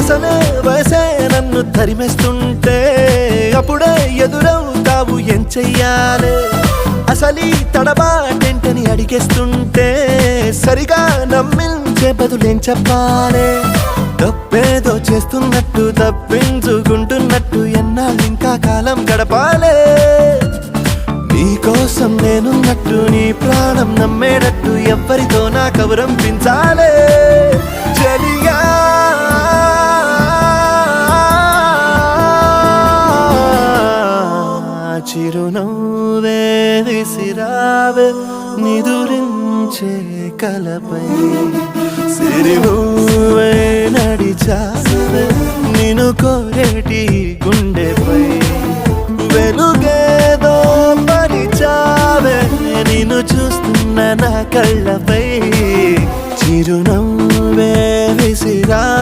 అసలే వయసే నన్ను తరిమేస్తుంటే అప్పుడే ఎదురవుతావు ఏం చెయ్యాలే అసలీ తడబాటేంటని అడిగేస్తుంటే సరిగా నమ్మించే బదులేం చెప్పాలే తప్పేదో చేస్తున్నట్టు తప్పించుకుంటున్నట్టు ఎన్నాళ్ళింకా కాలం గడపాలే నీకోసం నేనున్నట్టు నీ ప్రాణం నమ్మేటట్టు ఎవ్వరితో నా కబురం పించాలే చలియా చిరునవ్వే విసిరావే నిదురించే కలపై సిరినువ్వే నడిచావే నిన్ను కోరేటి గుండెపై వెలుగేదో పరిచావే నిన్ను చూస్తున్న నా కళ్ళపై